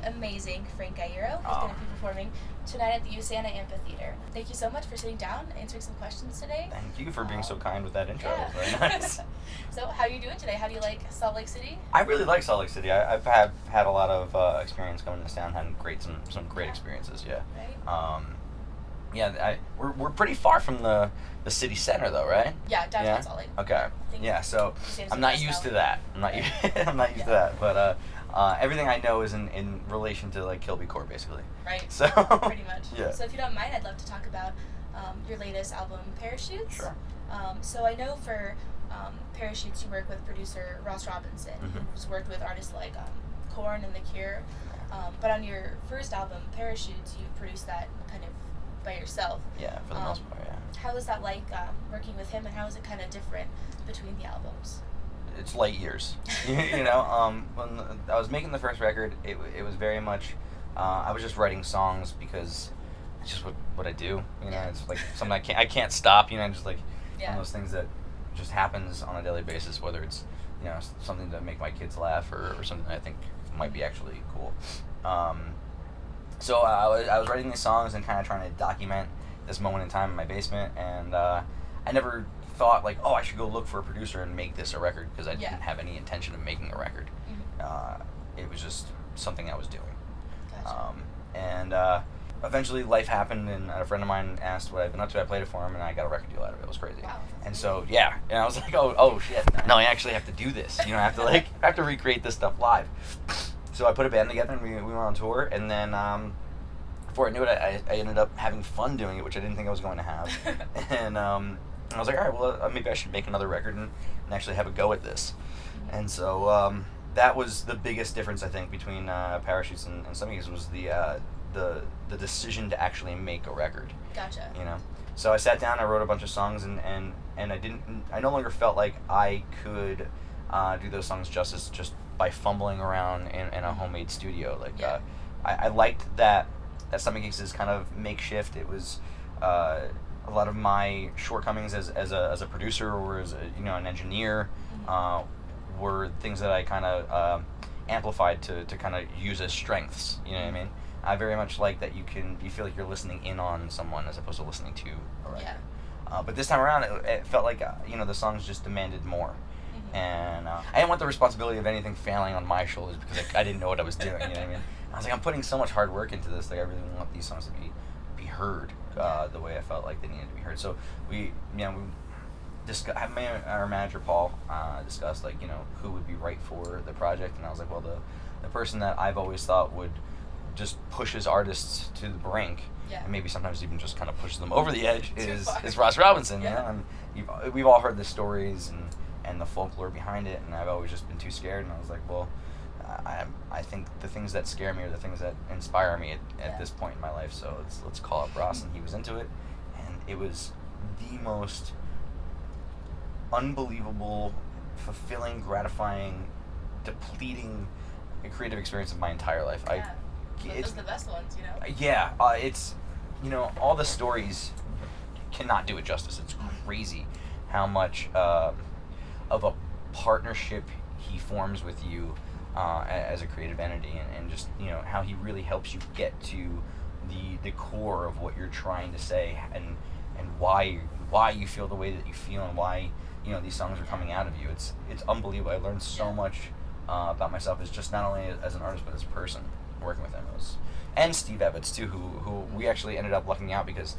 amazing Frank Iero, who's going to be performing tonight at the USANA Amphitheater. Thank you so much for sitting down and answering some questions today. Thank you for being so kind with that intro. Yeah. It was very nice. So, how are you doing today? How do you like Salt Lake City? I really like Salt Lake City. I've had a lot of experience coming to this town, had some great experiences. Yeah. Right. We're pretty far from the city center though, right? Yeah, downtown Salt Lake. Okay. Yeah, so I'm not used to that. I'm not used to that. But everything I know is in relation to like Kilby Core, basically. Right. So pretty much. Yeah. So if you don't mind, I'd love to talk about your latest album, Parachutes. Sure. So I know for Parachutes, you work with producer Ross Robinson, who's worked with artists like Korn and The Cure. But on your first album, Parachutes, you produced that kind of by yourself. Yeah, for the most part, yeah. How was that like working with him, and how is it kind of different between the albums? It's light years. You know, when I was making the first record, it was very much, I was just writing songs because it's just what I do. You know, it's like something I can't stop. You know, just like one of those things that just happens on a daily basis. Whether it's something to make my kids laugh or something that I think might be actually cool. So I was writing these songs and kind of trying to document this moment in time in my basement, and I never thought like, oh, I should go look for a producer and make this a record, because I didn't have any intention of making a record. It was just something I was doing. Gotcha. And eventually life happened, and a friend of mine asked what I'd been up to. I played it for him, and I got a record deal out of it. It was crazy. Wow. And so and I was like, oh shit, no, I actually have to do this. You know, I have to recreate this stuff live. So I put a band together, and we went on tour, and then before I knew it, I ended up having fun doing it, which I didn't think I was going to have. And I was like, all right, well, maybe I should make another record and actually have a go at this. And so that was the biggest difference, I think, between Parachutes and some of these, was the decision to actually make a record. Gotcha. You know, so I sat down, I wrote a bunch of songs, and I no longer felt like I could do those songs justice just by fumbling around in a homemade studio. Like I liked that Stomach Aches is kind of makeshift. It was a lot of my shortcomings as a producer or as an engineer were things that I kind of amplified to kind of use as strengths. You know what I mean? I very much like that you feel like you're listening in on someone as opposed to listening to a record. But this time around, it felt like the songs just demanded more. And I didn't want the responsibility of anything failing on my shoulders, because I didn't know what I was doing. You know what I mean? I was like, I'm putting so much hard work into this. Like, I really want these songs to be heard the way I felt like they needed to be heard. So we discussed. Our manager Paul discussed who would be right for the project, and I was like, well, the person that I've always thought would just pushes artists to the brink, and maybe sometimes even just kind of pushes them over the edge is Ross Robinson. And we've all heard the stories and the folklore behind it, and I've always just been too scared, and I was like, well, I think the things that scare me are the things that inspire me at this point in my life, so let's call up Ross. And he was into it, and it was the most unbelievable, fulfilling, gratifying, depleting creative experience of my entire life. Those are the best ones, It's all the stories cannot do it justice. It's crazy how much of a partnership he forms with you as a creative entity, and just how he really helps you get to the core of what you're trying to say, and why you feel the way that you feel, and why these songs are coming out of you. It's unbelievable. I learned so much about myself as just not only as an artist but as a person working with him. And Steve Evans too, who we actually ended up lucking out, because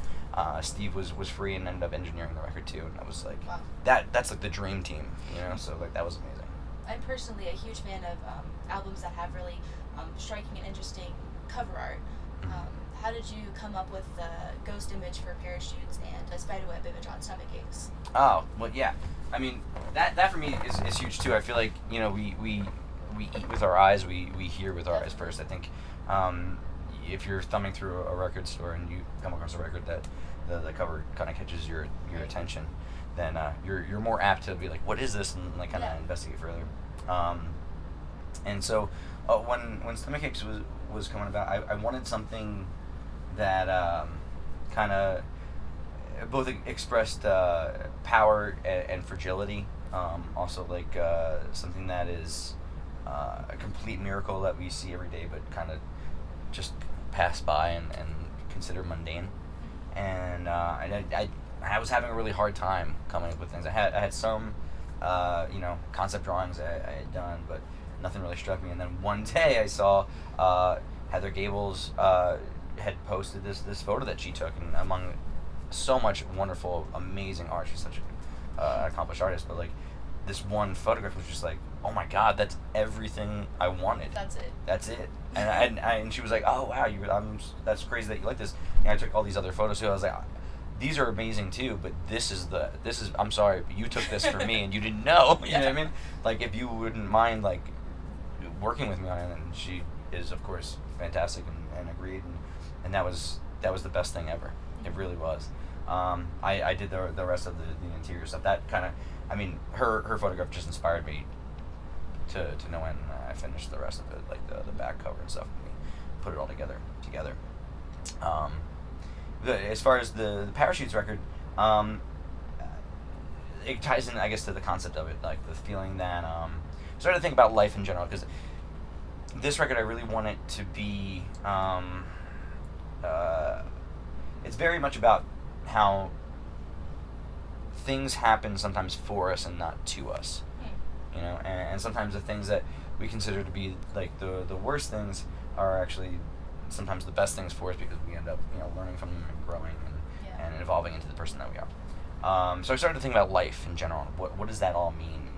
Steve was free and ended up engineering the record too, and I was like, that's like the dream team, so like that was amazing. I'm personally a huge fan of albums that have really striking and interesting cover art. How did you come up with the ghost image for Parachutes and the spiderweb image on Stomach Aches? Oh, well, yeah. I mean, that for me is huge too. I feel like we eat with our eyes, we hear with our eyes first. I think if you're thumbing through a record store and you come across a record that the cover kind of catches your attention, then you're more apt to be like, what is this, and like kind of investigate further. And so when Stomach Aches was coming about, I wanted something that kind of both expressed power and fragility. Also like something that is a complete miracle that we see every day, but kind of just pass by and consider mundane. And I was having a really hard time coming up with things. I had some concept drawings I had done, but nothing really struck me. And then one day I saw Heather Gables had posted this photo that she took, and among so much wonderful, amazing art. She's such an accomplished artist, but like this one photograph was just like, oh my God, that's everything I wanted. That's it. And she was like, oh wow, that's crazy that you like this. And I took all these other photos too. I was like, these are amazing too, but this is I'm sorry, but you took this for me and you didn't know. You know what I mean? Like, if you wouldn't mind like working with me on it. And she is of course fantastic and agreed, and that was the best thing ever. It really was. I did the rest of the interior stuff. That kind of, I mean, her photograph just inspired me to no end. I finished the rest of it, like the back cover and stuff. We put it all together. As far as the Parachutes record, it ties in, I guess, to the concept of it, like the feeling that started to think about life in general, because this record I really want it to be. It's very much about how things happen sometimes for us and not to us, and sometimes the things that we consider to be like the worst things are actually sometimes the best things for us, because we end up learning from them and growing and evolving into the person that we are. So I started to think about life in general. What does that all mean?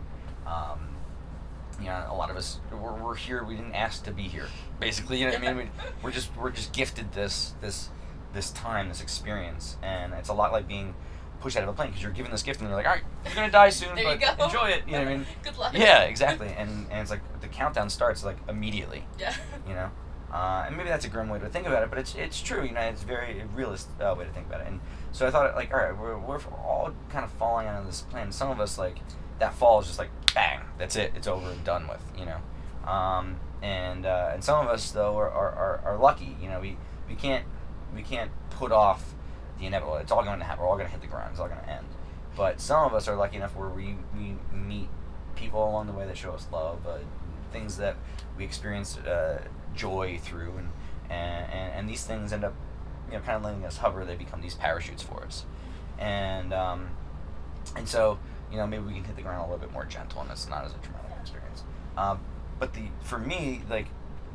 A lot of us we're here. We didn't ask to be here. Basically, you know what I mean. We're just gifted this time, this experience, and it's a lot like being pushed out of a plane, because you're given this gift and they're like, all right, you're gonna die soon, but enjoy it. You know what I mean? Good luck. Yeah, exactly. And it's like the countdown starts like immediately. Yeah. And maybe that's a grim way to think about it, but it's true. It's a very realist way to think about it. And so I thought, like, all right, we're all kind of falling onto this plane. Some of us, like, that fall is just like bang, that's it, it's over and done with. And some of us though are lucky. We can't put off the inevitable. It's all going to happen. We're all going to hit the ground. It's all going to end. But some of us are lucky enough where we meet people along the way that show us love, things that we experience joy through, and these things end up kind of letting us hover. They become these parachutes for us, and so maybe we can hit the ground a little bit more gentle, and it's not as a traumatic experience. But for me, like,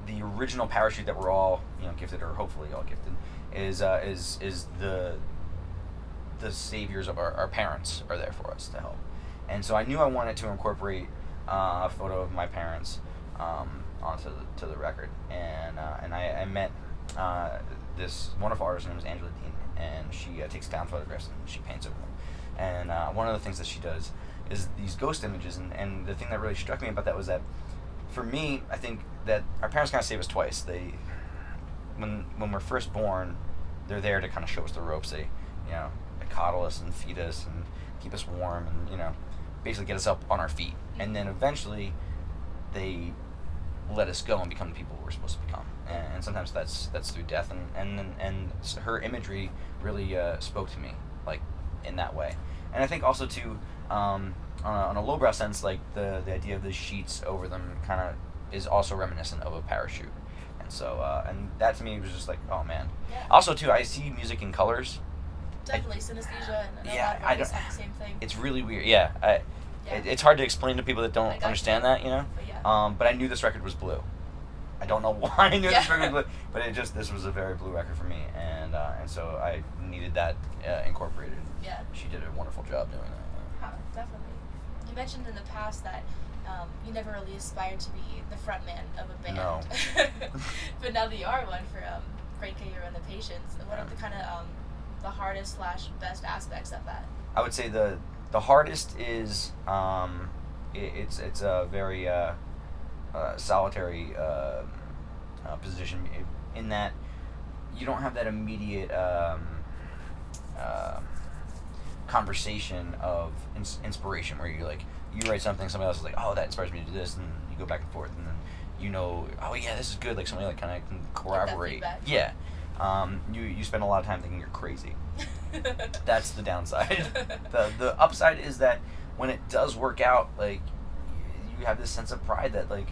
the original parachute that we're all gifted, or hopefully all gifted, is the saviors of our parents are there for us to help. And so I knew I wanted to incorporate a photo of my parents onto the record, and I met this wonderful artist. Her name is Angela Dean, and she takes found photographs and she paints over them. And one of the things that she does is these ghost images, and the thing that really struck me about that was that, for me, I think that our parents kind of save us twice. When we're first born, they're there to kind of show us the ropes. They coddle us and feed us and keep us warm, and basically get us up on our feet. And then eventually they let us go and become the people we're supposed to become. And sometimes that's through death. And her imagery really spoke to me, like, in that way. And I think also too, on a lowbrow sense, like the idea of the sheets over them kind of is also reminiscent of a parachute. And so and that to me was just like, oh man. Yeah. Also too, I see music in colors. Definitely synesthesia, and a lot of I artists don't. have the same thing. It's really weird. Yeah. It's hard to explain to people that don't understand that, But yeah. But I knew this record was blue. I don't know why I knew this record was blue, but this was a very blue record for me, and so I needed that incorporated. Yeah. She did a wonderful job doing that. Definitely. You mentioned in the past that you never really aspired to be the front man of a band. No. But now that you are one for Great K-UTE and the Patients, what are the kind of the hardest / best aspects of that? I would say the hardest is it's a very solitary position, in that you don't have that immediate conversation of inspiration, where you write something, somebody else is like, oh, that inspires me to do this, and you go back and forth, and then oh yeah, this is good, like somebody kind of can corroborate. Yeah. You spend a lot of time thinking you're crazy. That's the downside. The upside is that when it does work out, like, you have this sense of pride that, like,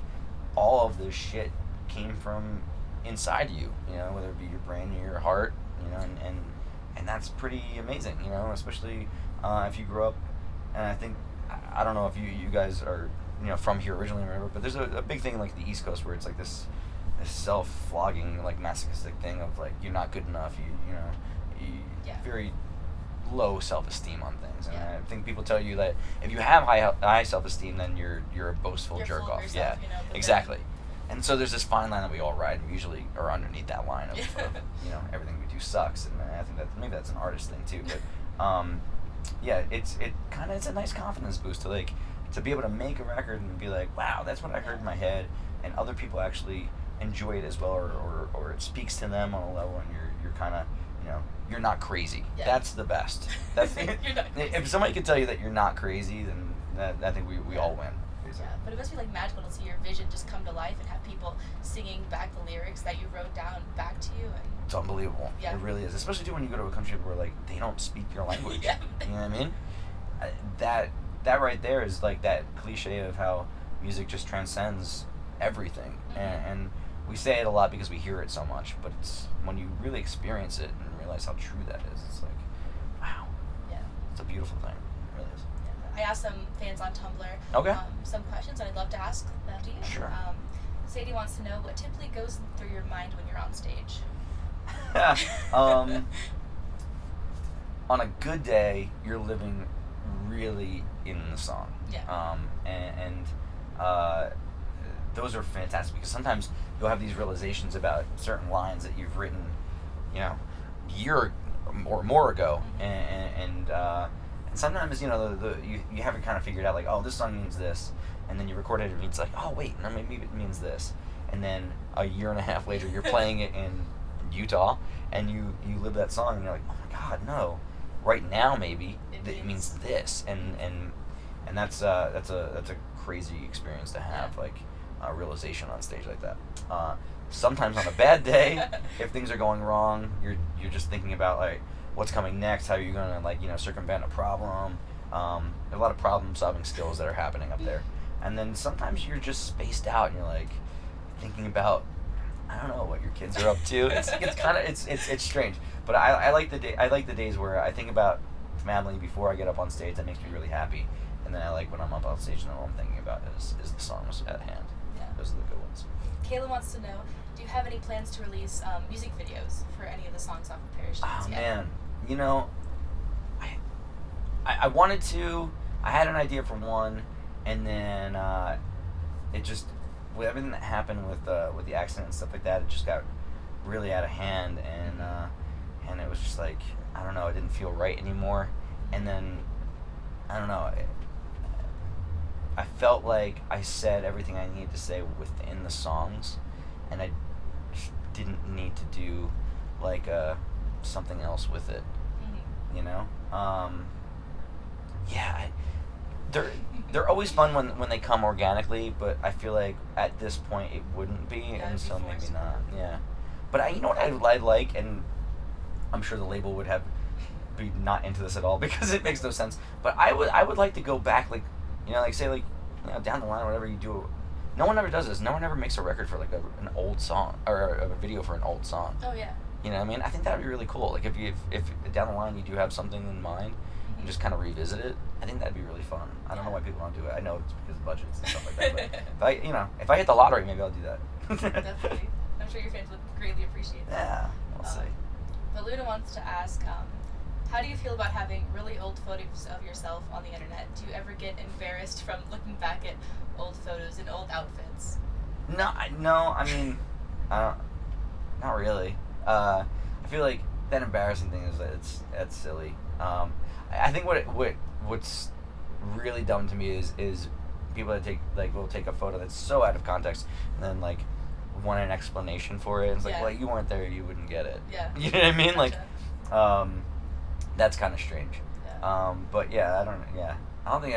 all of this shit came from inside you, whether it be your brain or your heart, and that's pretty amazing, especially if you grow up. And I think, I don't know if you guys are from here originally or whatever, but there's a big thing like the East Coast where it's like this self-flogging, like masochistic thing of like you're not good enough, very low self-esteem on things. And I think people tell you that if you have high self-esteem, then you're a boastful You're jerk full of off. yourself, Exactly. And so there's this fine line that we all ride, and we usually are underneath that line of everything we do sucks. And I think that maybe that's an artist thing too, but it's a nice confidence boost to be able to make a record and be like, wow, that's what I heard in my head, and other people actually enjoy it as well, or it speaks to them on a level, and you're kind of you're not crazy. Yeah. That's the best. That's You're not crazy. If somebody could tell you that you're not crazy, then I think we all win. Yeah, but it must be like magical to see your vision just come to life and have people singing back the lyrics that you wrote down back to you. And it's unbelievable. Yeah. It really is, especially too when you go to a country where like they don't speak your language. Yeah. You know what I mean? That right there is like that cliche of how music just transcends everything, Mm-hmm. and we say it a lot because we hear it so much, but it's when you really experience it and realize how true that is, it's like, wow. Yeah. It's a beautiful thing. It really is. Yeah. I asked some fans on Tumblr Okay. Some questions, and I'd love to ask them to you. Sure. Sadie wants to know what typically goes through your mind when you're on stage. On a good day, you're living really in the song. Yeah. And those are fantastic because sometimes you'll have these realizations about certain lines that you've written, a year or more ago, and sometimes you have it kind of figured out, like, oh, this song means this, and then you record it and it's like, oh wait, no, maybe it means this, and then a year and a half later you're playing it in Utah and you live that song and you're like, oh my god, no, right now maybe it means this, and that's a crazy experience to have, like a realization on stage like that. Sometimes on a bad day, if things are going wrong, you're just thinking about like what's coming next, how you're gonna circumvent a problem. A lot of problem solving skills that are happening up there. And then sometimes you're just spaced out and you're like thinking about, I don't know what your kids are up to. It's kind of it's strange. But I like the days where I think about family before I get up on stage. That makes me really happy. And then I like when I'm up on stage and all I'm thinking about is the songs at hand. Yeah. Those are the good ones. Kayla wants to know, do you have any plans to release music videos for any of the songs off of Parachutes Oh yet? man, I wanted to. I had an idea for one, and then it just, with everything that happened with the accident and stuff like that, it just got really out of hand, and it was just like, I don't know, it didn't feel right anymore. And then I don't know, I felt like I said everything I needed to say within the songs, and I just didn't need to do like something else with it. Mm-hmm. They're always fun when they come organically, but I feel like at this point it wouldn't be, Yeah, and it'd be so maybe forced. not. Yeah, but you know what I'd like, and I'm sure the label would be not into this at all because it makes no sense. But I would like to go back, like say down the line or whatever you do. No one ever does this. No one ever makes a record for like an old song or a video for an old song. Oh yeah. You know what I mean? I think that would be really cool. Like if down the line you do have something in mind, Mm-hmm. and just kind of revisit it, I think that'd be really fun. I don't know why people don't do it. I know it's because of budgets and stuff like that. But if I hit the lottery, maybe I'll do that. Definitely. I'm sure your fans would greatly appreciate that. Yeah, we'll see. But Luna wants to ask, how do you feel about having really old photos of yourself on the internet? Do you ever get embarrassed from looking back at old photos and old outfits? No. I mean, not really. I feel like that embarrassing thing is that's silly. I think what's really dumb to me is people that will take a photo that's so out of context and then like want an explanation for it. It's like, well, you weren't there, you wouldn't get it. Yeah. You know what I mean? Gotcha. Like, that's kind of strange. Yeah. But yeah, I don't think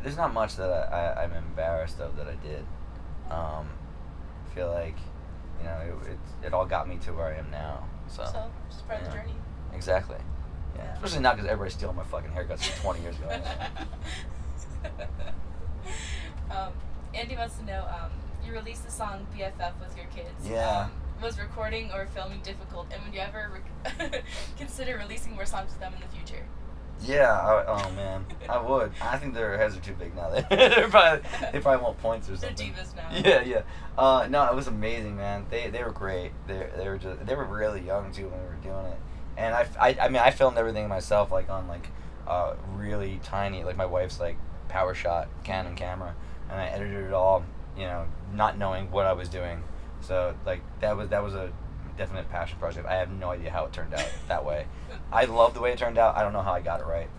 there's not much that I'm embarrassed of that I did. I feel like, it all got me to where I am now. So just part of the journey. Exactly. Yeah. Especially not because everybody's stealing my fucking haircuts from 20 years ago. Andy wants to know, you released the song BFF with your kids. Yeah. Was recording or filming difficult, and would you ever consider releasing more songs with them in the future? Yeah, oh man, I would. I think their heads are too big now. They probably want points or They're something. divas now. Yeah. No, it was amazing, man. They were great. They were really young too when we were doing it. And I mean I filmed everything myself, like on like really tiny, like my wife's like power shot Canon camera, and I edited it all, you know, not knowing what I was doing. So like that was a definite passion project. I have no idea how it turned out that way. I love the way it turned out. I don't know how I got it right.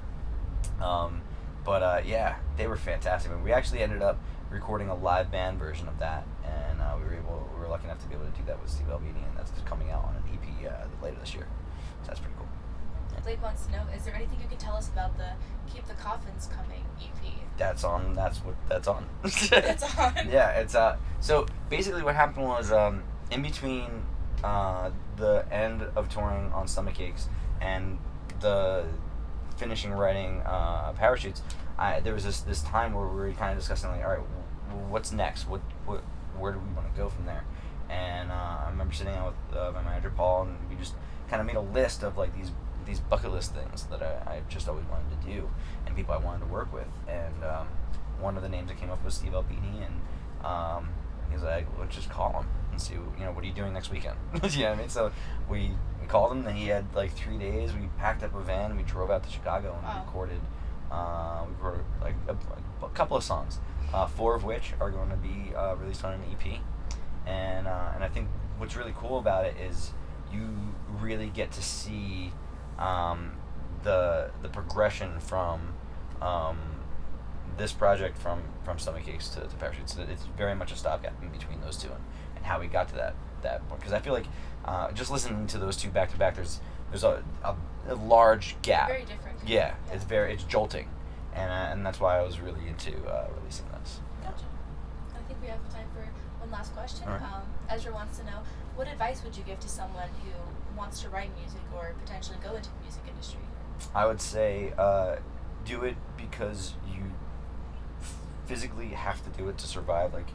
But yeah, they were fantastic. We actually ended up recording a live band version of that, and we were lucky enough to be able to do that with Steve Albini, and that's just coming out on an EP later this year. So that's pretty cool. Blake wants to know: is there anything you can tell us about the "Keep the Coffins Coming" EP? That's on. That's on. It's on. Yeah, it's So basically, what happened was in between the end of touring on Stomachaches and the finishing writing Parachutes, there was this time where we were kind of discussing like, all right, what's next? Where do we want to go from there? And I remember sitting down with my manager Paul, and we just kind of made a list of like these bucket list things that I just always wanted to do, and people I wanted to work with. And one of the names that came up was Steve Albini, and he's like, let's just call him and see, you know, what are you doing next weekend? You know what I mean? So we called him, and he had like 3 days. We packed up a van, and we drove out to Chicago, and we recorded like a couple of songs, 4 of which are going to be released on an EP. And I think what's really cool about it is you really get to see the progression from this project from Stomachaches to Parachutes. It's very much a stopgap in between those two, and how we got to that point. Because I feel like just listening to those two back to back, there's a large gap. Very different. Yeah, it's jolting, and that's why I was really into releasing this. Gotcha. I think we have time for one last question. All right. Ezra wants to know, what advice would you give to someone who wants to write music or potentially go into the music industry? I would say do it because you physically have to do it to survive. Like,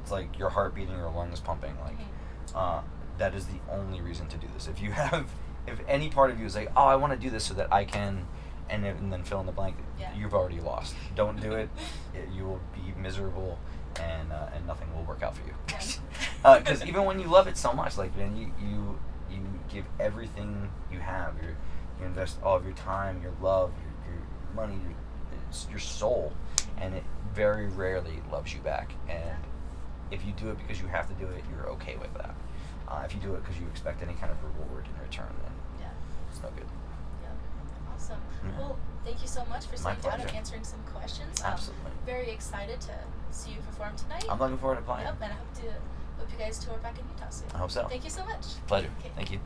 it's like your heart beating, your lungs pumping. Like, that is the only reason to do this. If any part of you is like, oh, I want to do this so that I can, and then fill in the blank, you've already lost. Don't do it. You will be miserable, and nothing will work out for you. Because even when you love it so much, like, man, you give everything you have. You invest all of your time, your love, your money, your soul, and it very rarely loves you back. And if you do it because you have to do it, you're okay with that. If you do it because you expect any kind of reward in return, then it's no good. Yeah. Awesome. Well, thank you so much for sitting down and answering some questions. Absolutely. Very excited to see you perform tonight. I'm looking forward to playing. Yep, and I hope you guys tour back in Utah soon. I hope so. Thank you so much. Pleasure. Okay. Thank you.